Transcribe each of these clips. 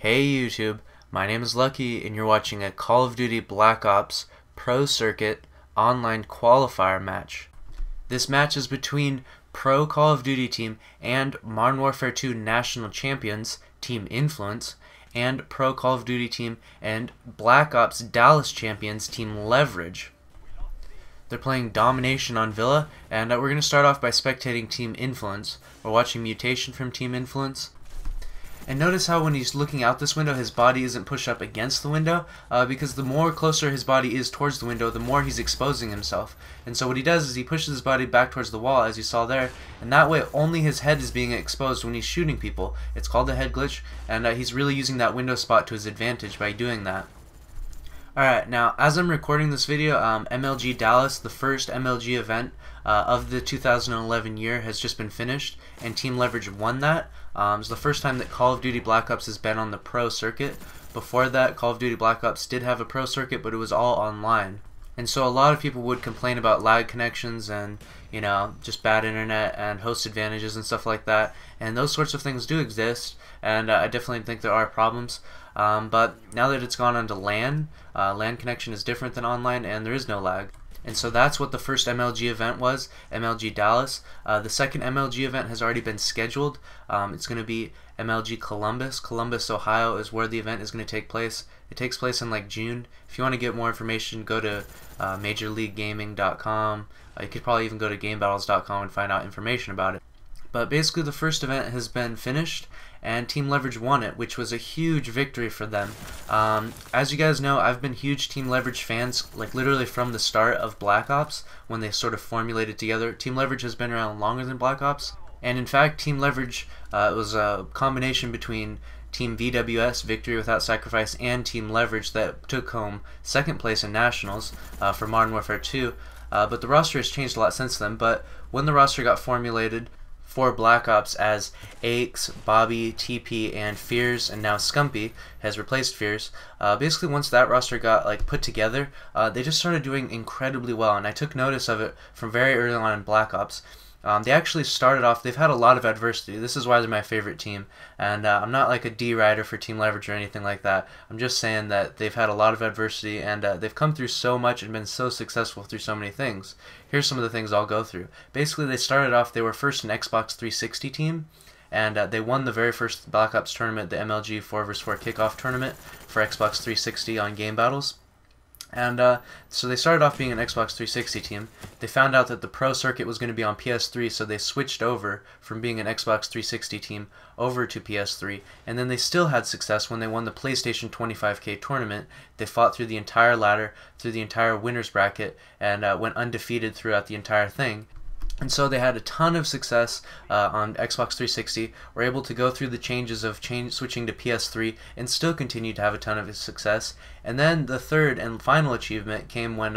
Hey YouTube, my name is Lucky and you're watching a Call of Duty Black Ops Pro Circuit online qualifier match. This match is between Pro Call of Duty team and Modern Warfare 2 national champions, Team Influence, and Pro Call of Duty team and Black Ops Dallas champions, Team LeveraGe. They're playing Domination on Villa, and we're going to start off by spectating Team Influence. We're watching Mutation from Team Influence. And notice how when he's looking out this window, his body isn't pushed up against the window, because the more closer his body is towards the window, the more he's exposing himself. And so what he does is he pushes his body back towards the wall, as you saw there, and that way only his head is being exposed when he's shooting people. It's called the head glitch, and he's really using that window spot to his advantage by doing that. Alright, now as I'm recording this video, MLG Dallas, the first MLG event of the 2011 year, has just been finished, and Team LeveraGe won that. It's the first time that Call of Duty Black Ops has been on the pro circuit. Before that, Call of Duty Black Ops did have a pro circuit, but it was all online. And so a lot of people would complain about lag connections and, you know, just bad internet and host advantages and stuff like that. And those sorts of things do exist, and I definitely think there are problems. But now that it's gone onto LAN, LAN connection is different than online, and there is no lag. And so that's what the first MLG event was, MLG Dallas. The second MLG event has already been scheduled. It's going to be MLG Columbus. Columbus, Ohio is where the event is going to take place. It takes place in like June. If you want to get more information, go to MajorLeagueGaming.com. You could probably even go to GameBattles.com and find out information about it. But basically the first event has been finished, and Team LeveraGe won it, which was a huge victory for them. As you guys know, I've been huge Team LeveraGe fans, like literally from the start of Black Ops, when they sort of formulated together. Team LeveraGe has been around longer than Black Ops, and in fact Team LeveraGe was a combination between Team VWS, Victory Without Sacrifice, and Team LeveraGe that took home second place in Nationals for Modern Warfare 2. But the roster has changed a lot since then. But when the roster got formulated for Black Ops as Aches, Bobby, TP, and Fears, and now Scumpy has replaced Fears. Basically, once that roster got like put together, they just started doing incredibly well, and I took notice of it from very early on in Black Ops. They actually started off, they've had a lot of adversity. This is why they're my favorite team. And I'm not like a D-rider for Team LeveraGe or anything like that. I'm just saying that they've had a lot of adversity, and they've come through so much and been so successful through so many things. Here's some of the things I'll go through. Basically, they started off, they were first an Xbox 360 team, and they won the very first Black Ops tournament, the MLG 4vs4 kickoff tournament for Xbox 360 on Game Battles. And so they started off being an Xbox 360 team. They found out that the pro circuit was going to be on PS3, so they switched over from being an Xbox 360 team over to PS3. And then they still had success when they won the PlayStation 25K tournament. They fought through the entire ladder, through the entire winner's bracket, and went undefeated throughout the entire thing. And so they had a ton of success on Xbox 360, were able to go through the changes of switching to PS3 and still continue to have a ton of success. And then the third and final achievement came when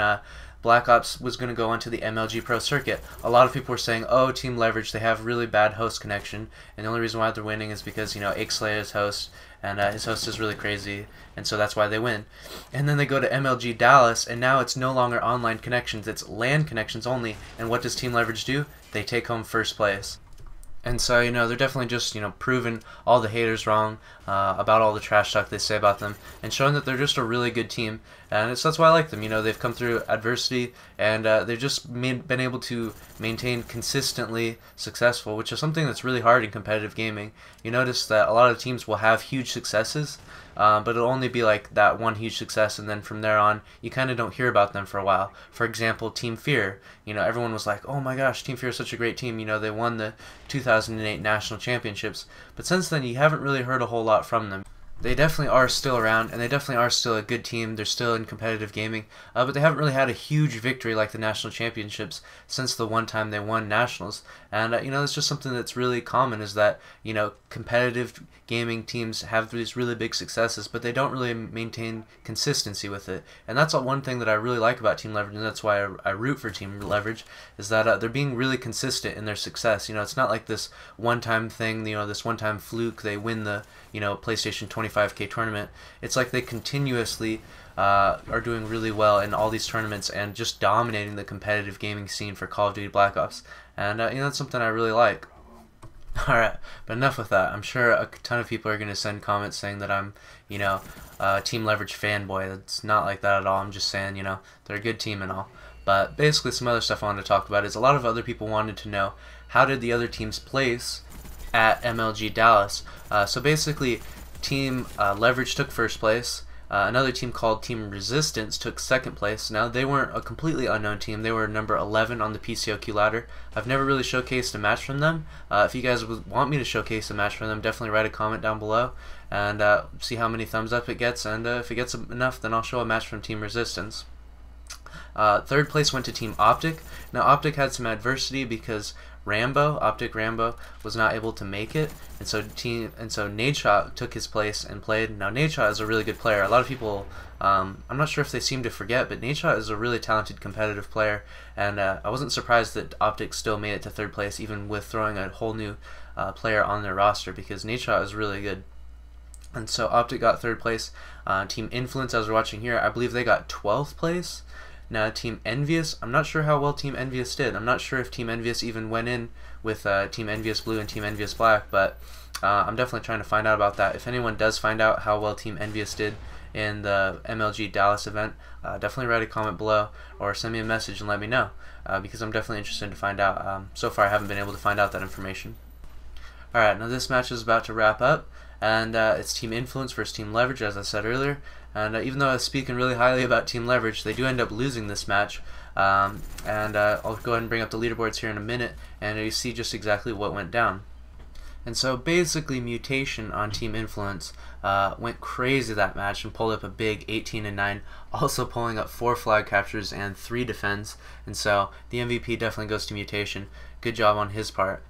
Black Ops was going to go onto the MLG Pro Circuit. A lot of people were saying, oh, Team LeveraGe, they have really bad host connection, and the only reason why they're winning is because, you know, Akeslayer is host, and his host is really crazy, and so that's why they win. And then they go to MLG Dallas, and now it's no longer online connections, it's LAN connections only, and what does Team LeveraGe do? They take home first place. And so, you know, they're definitely just, you know, proving all the haters wrong about all the trash talk they say about them, and showing that they're just a really good team. And that's why I like them. You know, they've come through adversity, and they've just been able to maintain consistently successful, which is something that's really hard in competitive gaming. You notice that a lot of teams will have huge successes, but it'll only be like that one huge success, and then from there on, you kind of don't hear about them for a while. For example, Team Fear. You know, everyone was like, oh my gosh, Team Fear is such a great team. You know, they won the 2008 national championships. But since then, you haven't really heard a whole lot from them. They definitely are still around, and they definitely are still a good team. They're still in competitive gaming, but they haven't really had a huge victory like the national championships since the one time they won nationals. And you know, it's just something that's really common, is that, you know, competitive gaming teams have these really big successes, but they don't really maintain consistency with it. And that's one thing that I really like about Team LeveraGe, and that's why I root for Team LeveraGe, is that they're being really consistent in their success. You know, it's not like this one-time thing, you know, this one-time fluke, they win the, you know, PlayStation 25K tournament. It's like they continuously are doing really well in all these tournaments and just dominating the competitive gaming scene for Call of Duty Black Ops. And you know, that's something I really like. Alright, but enough with that. I'm sure a ton of people are going to send comments saying that I'm, Team LeveraGe fanboy. It's not like that at all. I'm just saying, they're a good team and all. But basically some other stuff I wanted to talk about is a lot of other people wanted to know how did the other teams place at MLG Dallas. So basically Team LeveraGe took first place. Another team called Team Resistance took second place. Now, they weren't a completely unknown team. They were number 11 on the PCOQ ladder. I've never really showcased a match from them. If you guys want me to showcase a match from them, definitely write a comment down below and see how many thumbs up it gets. And if it gets enough, then I'll show a match from Team Resistance. Third place went to Team Optic. Now, Optic had some adversity because Optic Rambo was not able to make it, and so Nadeshot took his place and played. Now, Nadeshot is a really good player. A lot of people, I'm not sure if they seem to forget, but Nadeshot is a really talented competitive player, and I wasn't surprised that Optic still made it to third place, even with throwing a whole new player on their roster, because Nadeshot is really good. And so Optic got third place. Team Influence, as we're watching here, I believe they got 12th place. Now, Team Envious, I'm not sure how well Team Envious did. I'm not sure if Team Envious even went in with Team Envious Blue and Team Envious Black, but I'm definitely trying to find out about that. If anyone does find out how well Team Envious did in the MLG Dallas event, definitely write a comment below or send me a message and let me know, because I'm definitely interested to find out. So far, I haven't been able to find out that information. Alright, now this match is about to wrap up, and it's Team Influence versus Team LeveraGe, as I said earlier. And even though I was speaking really highly about Team LeveraGe, they do end up losing this match. I'll go ahead and bring up the leaderboards here in a minute, and you see just exactly what went down. And so basically, Mutation on Team Influence went crazy that match and pulled up a big 18-9, also pulling up 4 flag captures and 3 defends. And so the MVP definitely goes to Mutation. Good job on his part.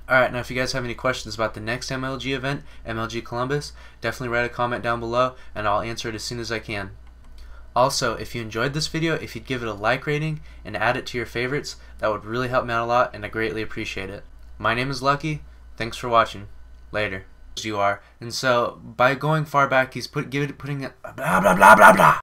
Alright, now if you guys have any questions about the next MLG event, MLG Columbus, definitely write a comment down below and I'll answer it as soon as I can. Also, if you enjoyed this video, if you'd give it a like rating and add it to your favorites, that would really help me out a lot and I greatly appreciate it. My name is Lucky. Thanks for watching. Later. You are. And so, by going far back, he's putting it blah blah blah blah blah.